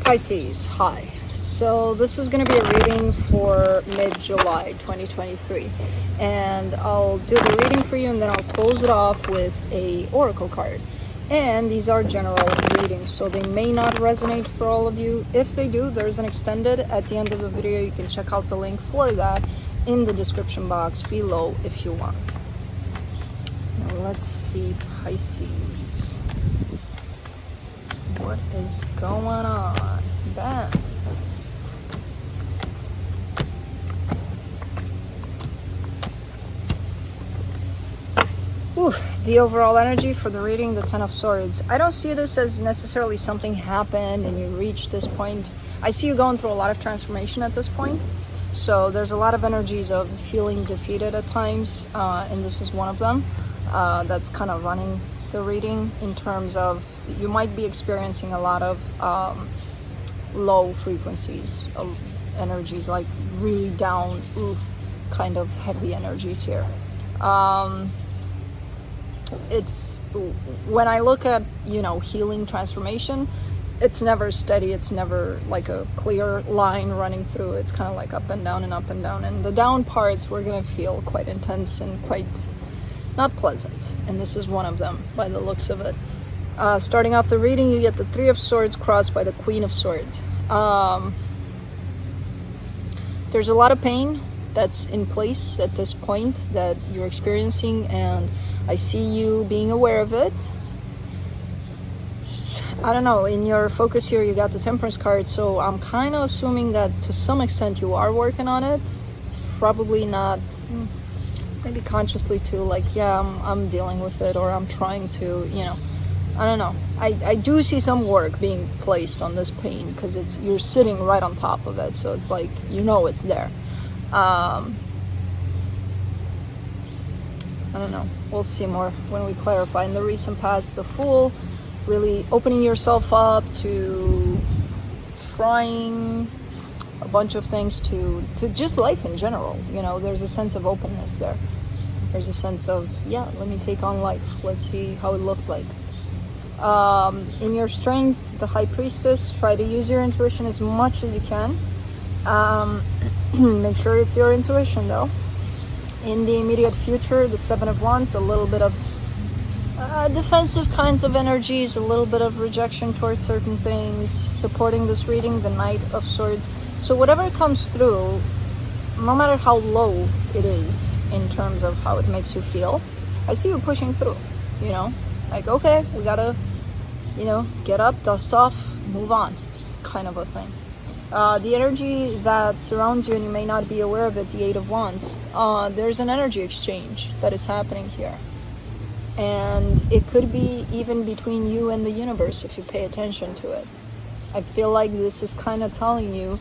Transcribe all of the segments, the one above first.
Pisces, hi. So this is going to be a reading for mid-July 2023, and I'll do the reading for you and then I'll close it off with a oracle card. And these are general readings, so they may not resonate for all of you. If they do, there's an extended at the end of the video. You can check out the link for that in the description box below if you want. Now let's see, Pisces. What is going on? Bam. Ooh, the overall energy for the reading, the Ten of Swords. I don't see this as necessarily something happened and you reached this point. I see you going through a lot of transformation at this point. So there's a lot of energies of feeling defeated at times, and this is one of them. That's kind of running the reading in terms of you might be experiencing a lot of low frequencies of energies, like really down, kind of heavy energies here. It's when I look at, healing transformation, it's never steady. It's never like a clear line running through. It's kind of like up and down and up and down, and the down parts we're gonna feel quite intense and quite not pleasant, and this is one of them by the looks of it. Starting off the reading, you get the Three of Swords crossed by the Queen of Swords. There's a lot of pain that's in place at this point that you're experiencing, and I see you being aware of it. I don't know, in your focus here you got the Temperance card, so I'm kind of assuming that to some extent you are working on it. Probably not, maybe consciously too, like, yeah, I'm dealing with it, or I'm trying to, I don't know. I do see some work being placed on this pain because you're sitting right on top of it, so it's like, it's there. I don't know. We'll see more when we clarify. In the recent past, the Fool, really opening yourself up to trying a bunch of things, to just life in general. There's a sense of openness there. There's a sense of, let me take on life. Let's see how it looks like. In your strength, the High Priestess, try to use your intuition as much as you can. Make sure it's your intuition though. In the immediate future, the Seven of Wands, a little bit of defensive kinds of energies, a little bit of rejection towards certain things. Supporting this reading, the Knight of Swords. So whatever comes through, no matter how low it is in terms of how it makes you feel, I see you pushing through, like, okay, we gotta, get up, dust off, move on, kind of a thing. The energy that surrounds you, and you may not be aware of it, the Eight of Wands, there's an energy exchange that is happening here. And it could be even between you and the universe if you pay attention to it. I feel like this is kind of telling you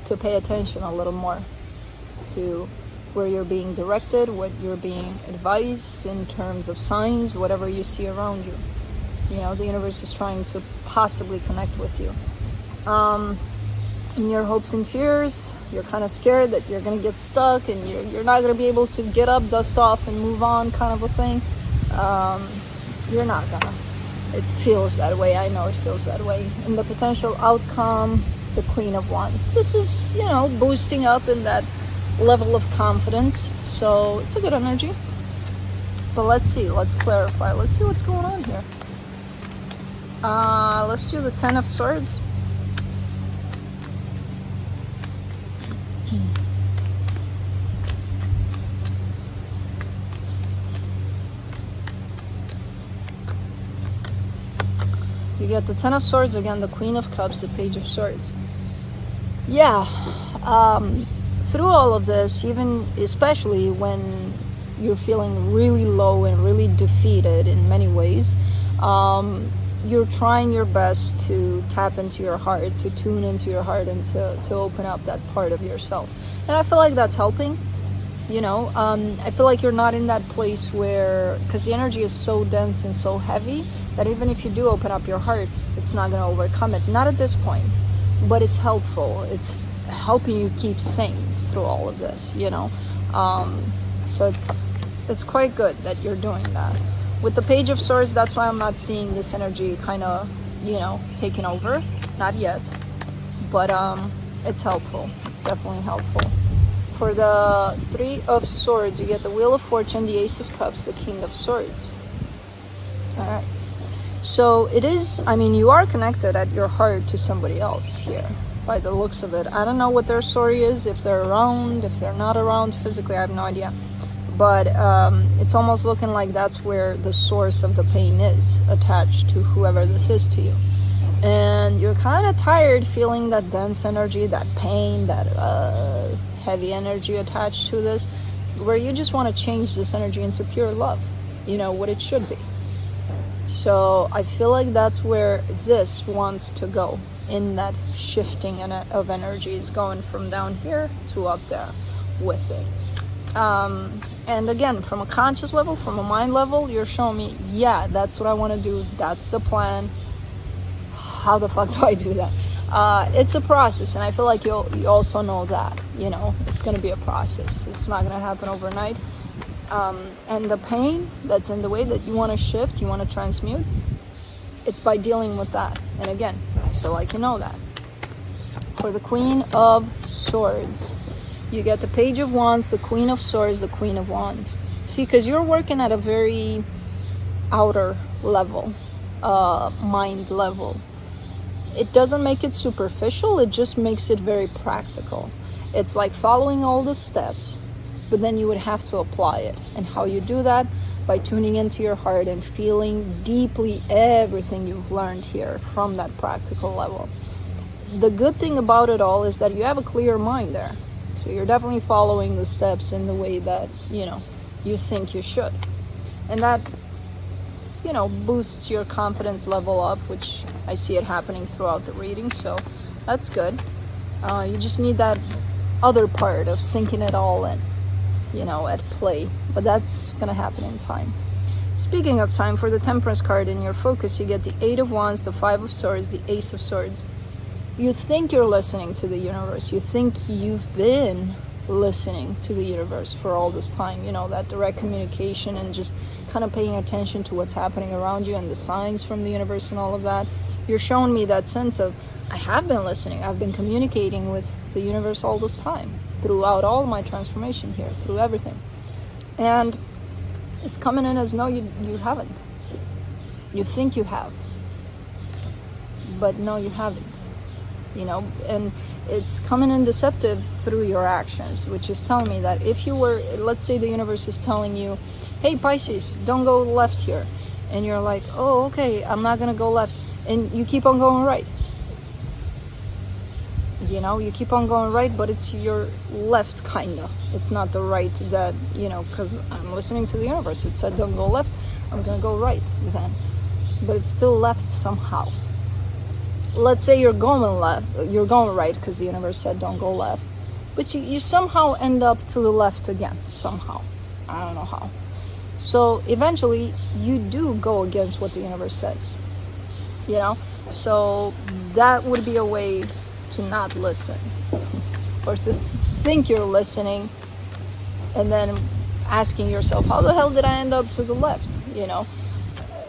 to pay attention a little more to where you're being directed, what you're being advised in terms of signs, whatever you see around you. The universe is trying to possibly connect with you. In your hopes and fears, you're kind of scared that you're going to get stuck and you're not going to be able to get up, dust off, and move on, kind of a thing. You're not gonna. It feels that way. I know it feels that way. And the potential outcome, the Queen of Wands. This is, boosting up in that level of confidence. So it's a good energy. But let's see. Let's clarify. Let's see what's going on here. Let's do the Ten of Swords. You get the Ten of Swords, again, the Queen of Cups, the Page of Swords. Through all of this, even especially when you're feeling really low and really defeated in many ways, you're trying your best to tap into your heart, to tune into your heart, and to open up that part of yourself. And I feel like that's helping. I feel like you're not in that place where, because the energy is so dense and so heavy, that even if you do open up your heart, it's not going to overcome it. Not at this point, but it's helpful. It's helping you keep sane through all of this, So it's quite good that you're doing that. With the Page of Swords, that's why I'm not seeing this energy kind of, taking over. Not yet. but it's helpful. It's definitely helpful. For the Three of Swords, you get the Wheel of Fortune, the Ace of Cups, the King of Swords. All right. So it is, I mean, you are connected at your heart to somebody else here, by the looks of it. I don't know what their story is, if they're around, if they're not around physically, I have no idea. But it's almost looking like that's where the source of the pain is, attached to whoever this is to you. And you're kind of tired feeling that dense energy, that pain, that heavy energy attached to this, where you just want to change this energy into pure love, you know, what it should be. So I feel like that's where this wants to go, in that shifting of energies, going from down here to up there with it. And again, from a conscious level, from a mind level, you're showing me, yeah, that's what I want to do. That's the plan. How the fuck do I do that? It's a process, and I feel like you also know that, you know, it's going to be a process. It's not going to happen overnight. And the pain that's in the way that you want to shift, you want to transmute, it's by dealing with that. And again, I feel like you know that. For the Queen of Swords, you get the Page of Wands, the Queen of Swords, the Queen of Wands. See, because you're working at a very outer level, mind level. It doesn't make it superficial, it just makes it very practical. It's like following all the steps, but then you would have to apply it. And how you do that? By tuning into your heart and feeling deeply everything you've learned here from that practical level. The good thing about it all is that you have a clear mind there. So you're definitely following the steps in the way that, you know, you think you should. And that, you know, boosts your confidence level up, which I see it happening throughout the reading, so that's good. You just need that other part of sinking it all in, you know, at play, but that's gonna happen in time. Speaking of time, for the Temperance card in your focus, you get the Eight of Wands, the Five of Swords, the Ace of Swords. You think you're listening to the universe. You think you've been listening to the universe for all this time, you know, that direct communication and just kind of paying attention to what's happening around you and the signs from the universe and all of that. You're showing me that sense of, I have been listening. I've been communicating with the universe all this time, throughout all my transformation here, through everything. And it's coming in as, no, you haven't. You think you have, but no, you haven't. You know, and it's coming in deceptive through your actions, which is telling me that if you were, let's say the universe is telling you, hey Pisces, don't go left here, and you're like, oh okay, I'm not gonna go left, and you keep on going right. You know, you keep on going right, but it's your left, kinda. It's not the right that, you know, because I'm listening to the universe. It said don't go left, I'm gonna go right then, but it's still left somehow. Let's say you're going left, you're going right because the universe said don't go left, but you somehow end up to the left again, somehow. I don't know how. So eventually you do go against what the universe says, you know? So that would be a way to not listen, or to think you're listening and then asking yourself, how the hell did I end up to the left, you know?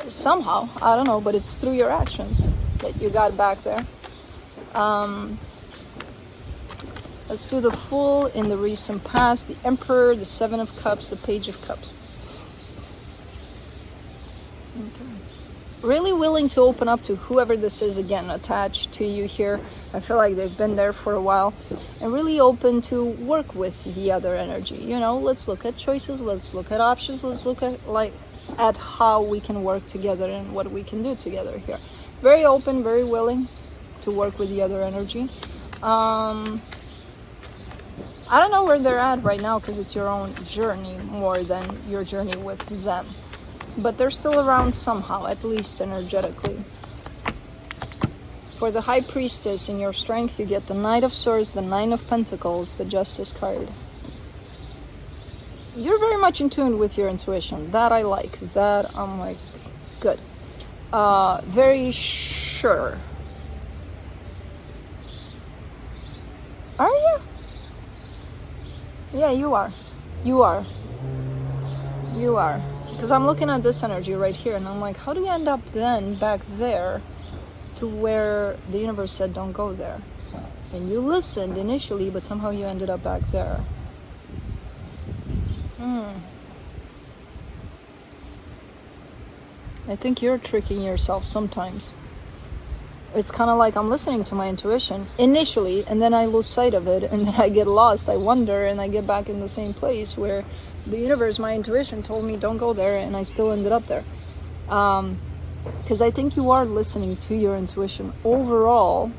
Somehow, I don't know, but it's through your actions that you got back there. Let's do the Fool in the recent past, the Emperor, the Seven of Cups, the Page of Cups. Okay. Really willing to open up to whoever this is, again, attached to you here. I feel like they've been there for a while. And really open to work with the other energy. You know, let's look at choices, let's look at options, let's look at how we can work together and what we can do together here. Very open, very willing to work with the other energy. I don't know where they're at right now because it's your own journey more than your journey with them. But they're still around somehow, at least energetically. For the High Priestess in your strength, you get the Knight of Swords, the Nine of Pentacles, the Justice card. You're very much in tune with your intuition. That I like. That I'm like, good. Very sure. Are you? Yeah, you are. You are. You are. Because I'm looking at this energy right here and I'm like, how do you end up then back there to where the universe said don't go there. And you listened initially, but somehow you ended up back there. I think you're tricking yourself sometimes. It's kind of like I'm listening to my intuition initially, and then I lose sight of it, and then I get lost, I wonder, and I get back in the same place where the universe, my intuition, told me don't go there, and I still ended up there. Because I think you are listening to your intuition overall,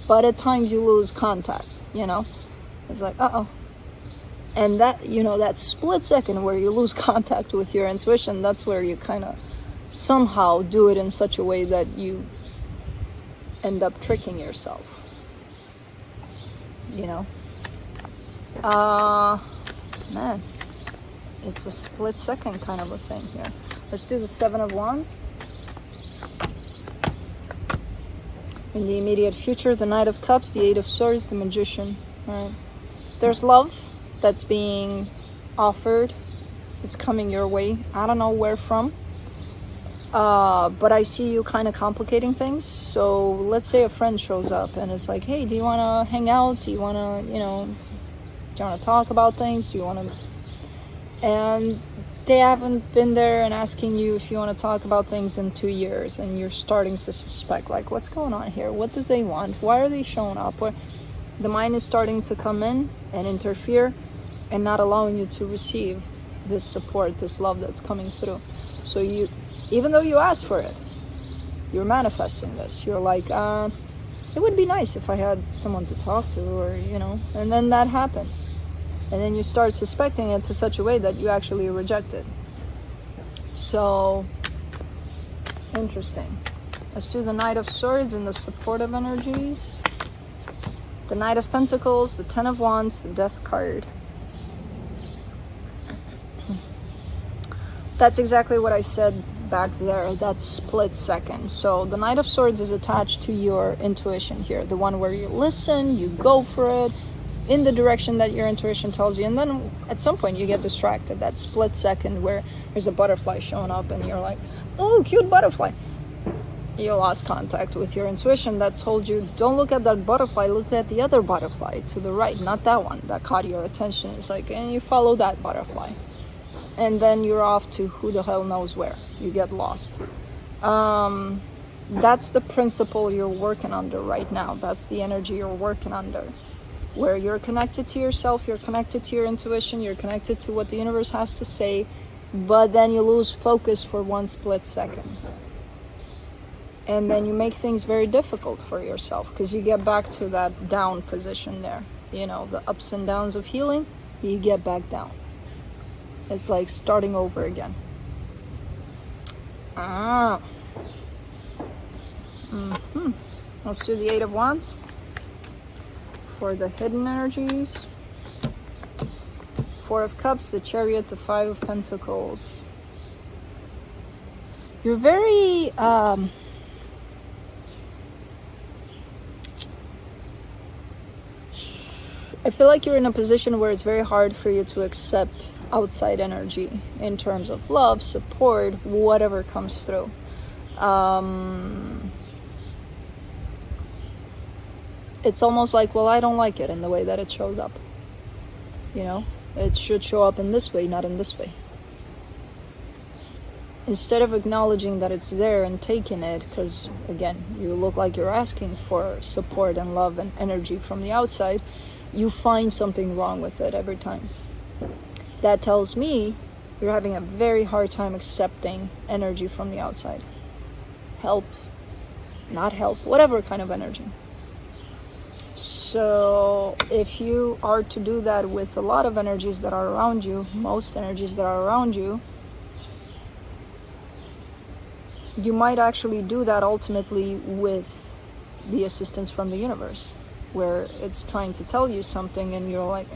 but at times you lose contact, you know? It's like, uh-oh. And that, you know, that split second where you lose contact with your intuition, that's where you kind of somehow do it in such a way that you end up tricking yourself, you know? Man, it's a split second kind of a thing here. Let's do the Seven of Wands. In the immediate future, the Knight of Cups, the Eight of Swords, the Magician. All right. There's love that's being offered. It's coming your way. I don't know where from. But I see you kind of complicating things. So let's say a friend shows up and it's like, hey, do you want to hang out? Do you want to, do you want to talk about things? Do you want to... And they haven't been there and asking you if you want to talk about things in 2 years, and you're starting to suspect, like, what's going on here? What do they want? Why are they showing up? Where the mind is starting to come in and interfere and not allowing you to receive this support, this love that's coming through. So you, even though you asked for it, you're manifesting this. You're like, it would be nice if I had someone to talk to, or, and then that happens. And then you start suspecting it to such a way that you actually reject it. So, interesting. Let's do the Knight of Swords and the supportive energies. The Knight of Pentacles, the Ten of Wands, the Death card. That's exactly what I said back there, that split second. So the Knight of Swords is attached to your intuition here, the one where you listen, you go for it, in the direction that your intuition tells you, and then at some point you get distracted, that split second where there's a butterfly showing up and you're like, oh, cute butterfly. You lost contact with your intuition that told you, don't look at that butterfly, look at the other butterfly to the right, not that one that caught your attention. It's like, and you follow that butterfly, and then you're off to who the hell knows where. You get lost. That's the principle you're working under right now. That's the energy you're working under, where you're connected to yourself, you're connected to your intuition, you're connected to what the universe has to say, but then you lose focus for one split second. And then you make things very difficult for yourself, because you get back to that down position there. The ups and downs of healing, you get back down. It's like starting over again. Let's do the Eight of Wands. For the hidden energies, Four of Cups, the Chariot, the Five of Pentacles. You're very I feel like you're in a position where it's very hard for you to accept outside energy in terms of love, support, whatever comes through. It's almost like, well, I don't like it in the way that it shows up. It should show up in this way, not in this way. Instead of acknowledging that it's there and taking it, because, again, you look like you're asking for support and love and energy from the outside, you find something wrong with it every time. That tells me you're having a very hard time accepting energy from the outside. Help, not help, whatever kind of energy. So if you are to do that with a lot of energies that are around you, most energies that are around you, you might actually do that ultimately with the assistance from the universe, where it's trying to tell you something and you're like,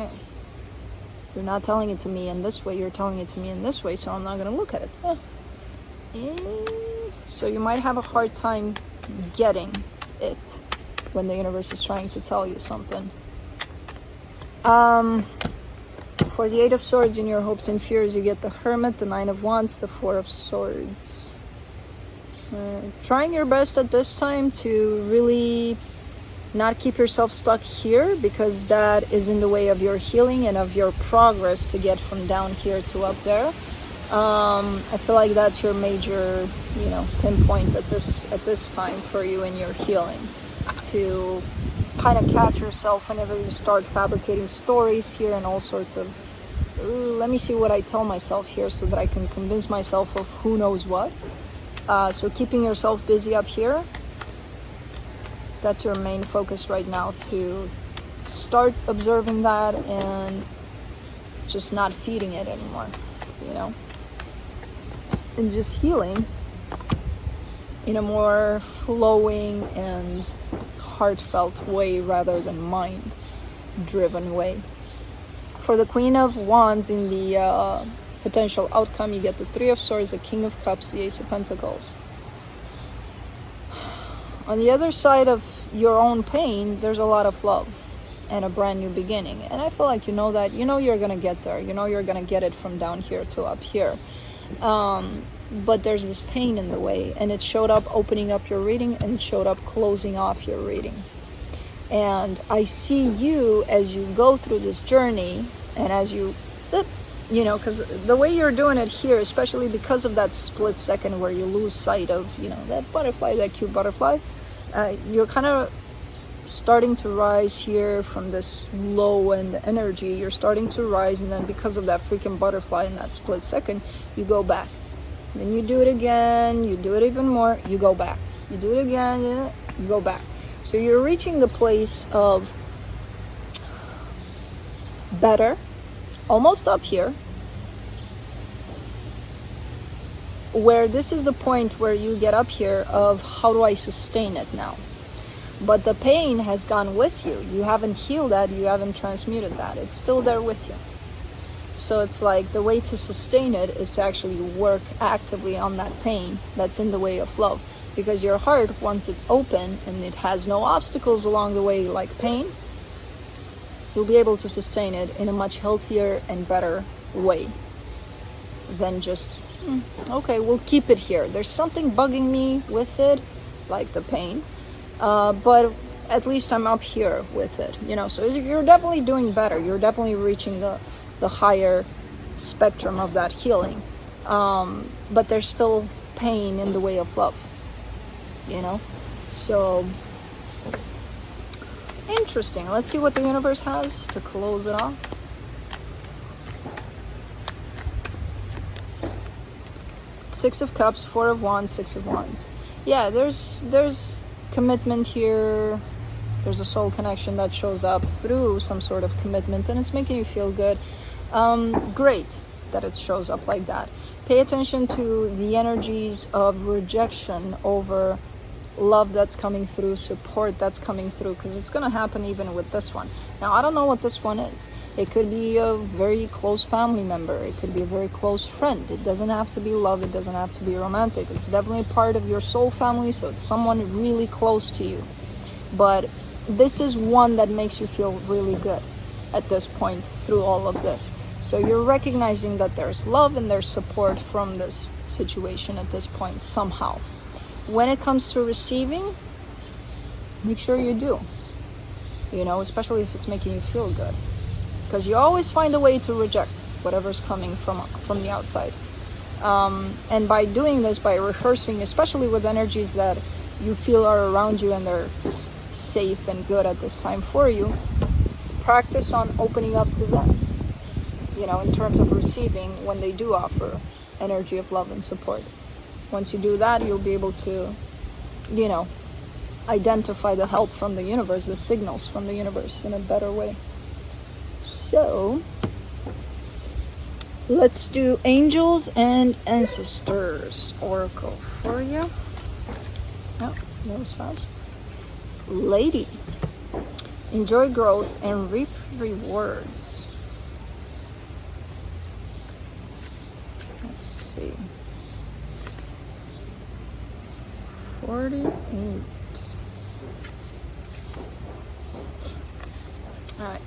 you're not telling it to me in this way, you're telling it to me in this way, so I'm not going to look at it. So you might have a hard time getting it when the universe is trying to tell you something. For the Eight of Swords, in your hopes and fears, you get the Hermit, the Nine of Wands, the Four of Swords. Trying your best at this time to really not keep yourself stuck here, because that is in the way of your healing and of your progress to get from down here to up there. I feel like that's your major, pinpoint at this time for you in your healing, to kind of catch yourself whenever you start fabricating stories here and all sorts of, let me see what I tell myself here so that I can convince myself of who knows what. So keeping yourself busy up here, that's your main focus right now, to start observing that and just not feeding it anymore, and just healing in a more flowing and heartfelt way rather than mind driven way. For the Queen of Wands in the potential outcome, you get the Three of Swords, the King of Cups, the Ace of Pentacles. On the other side of your own pain, there's a lot of love and a brand new beginning. And I feel like you know that. You know you're going to get there. You know you're going to get it from down here to up here. But there's this pain in the way. And it showed up opening up your reading, and it showed up closing off your reading. And I see you as you go through this journey, and as you, because the way you're doing it here, especially because of that split second where you lose sight of, that butterfly, that cute butterfly, you're kind of starting to rise here from this low end energy. You're starting to rise, and then because of that freaking butterfly in that split second, you go back. Then you do it again, you do it even more, you go back. You do it again, you go back. So you're reaching the place of better, almost up here, where this is the point where you get up here of how do I sustain it now? But the pain has gone with you. You haven't healed that, you haven't transmuted that. It's still there with you. So it's like the way to sustain it is to actually work actively on that pain that's in the way of love. Because your heart, once it's open and it has no obstacles along the way like pain, you'll be able to sustain it in a much healthier and better way than just, okay, we'll keep it here. There's something bugging me with it, like the pain, but at least I'm up here with it, so you're definitely doing better. You're definitely reaching the higher spectrum of that healing, but there's still pain in the way of love, so interesting. Let's see what the universe has to close it off. Six of Cups, Four of Wands, Six of Wands. Yeah, there's commitment here. There's a soul connection that shows up through some sort of commitment, and it's making you feel good. Great that it shows up like that. Pay attention to the energies of rejection over love that's coming through, support that's coming through, because it's going to happen even with this one. Now, I don't know what this one is. It could be a very close family member. It could be a very close friend. It doesn't have to be love. It doesn't have to be romantic. It's definitely part of your soul family, so it's someone really close to you. But this is one that makes you feel really good at this point through all of this. So you're recognizing that there's love and there's support from this situation at this point somehow. When it comes to receiving, make sure you do. Especially if it's making you feel good. Because you always find a way to reject whatever's coming from the outside. And by doing this, by rehearsing, especially with energies that you feel are around you and they're safe and good at this time for you, practice on opening up to them, in terms of receiving when they do offer energy of love and support. Once you do that, you'll be able to, identify the help from the universe, the signals from the universe in a better way. So, let's do Angels and Ancestors Oracle for you. Oh, that was fast. Lady, enjoy growth and reap rewards. Let's see. 48. All right.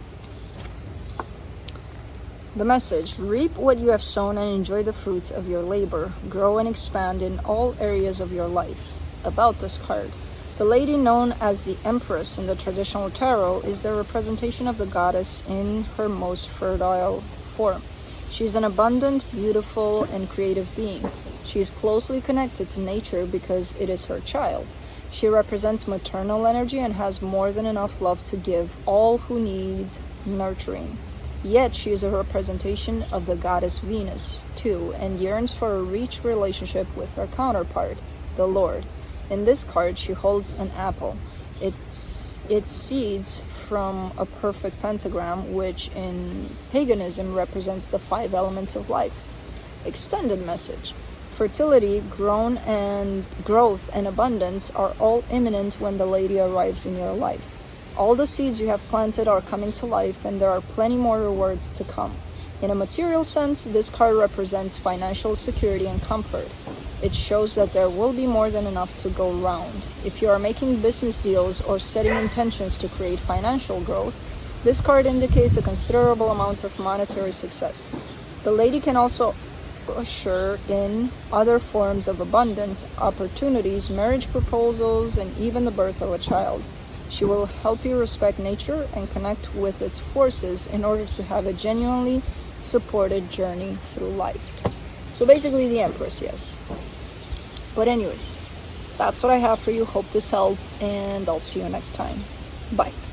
The message: reap what you have sown and enjoy the fruits of your labor. Grow and expand in all areas of your life. About this card: the lady known as the Empress in the traditional tarot is the representation of the goddess in her most fertile form. She is an abundant, beautiful, and creative being. She is closely connected to nature because it is her child. She represents maternal energy and has more than enough love to give all who need nurturing. Yet she is a representation of the goddess Venus, too, and yearns for a rich relationship with her counterpart, the Lord. In this card, she holds an apple. It seeds from a perfect pentagram, which in paganism represents the 5 elements of life. Extended message: fertility, growth, and abundance are all imminent when the lady arrives in your life. All the seeds you have planted are coming to life, and there are plenty more rewards to come. In a material sense, this card represents financial security and comfort. It shows that there will be more than enough to go round. If you are making business deals or setting intentions to create financial growth, this card indicates a considerable amount of monetary success. The lady can also usher in other forms of abundance, opportunities, marriage proposals, and even the birth of a child. She will help you respect nature and connect with its forces in order to have a genuinely supported journey through life. So basically the Empress, yes. But anyways, that's what I have for you. Hope this helped, and I'll see you next time. Bye.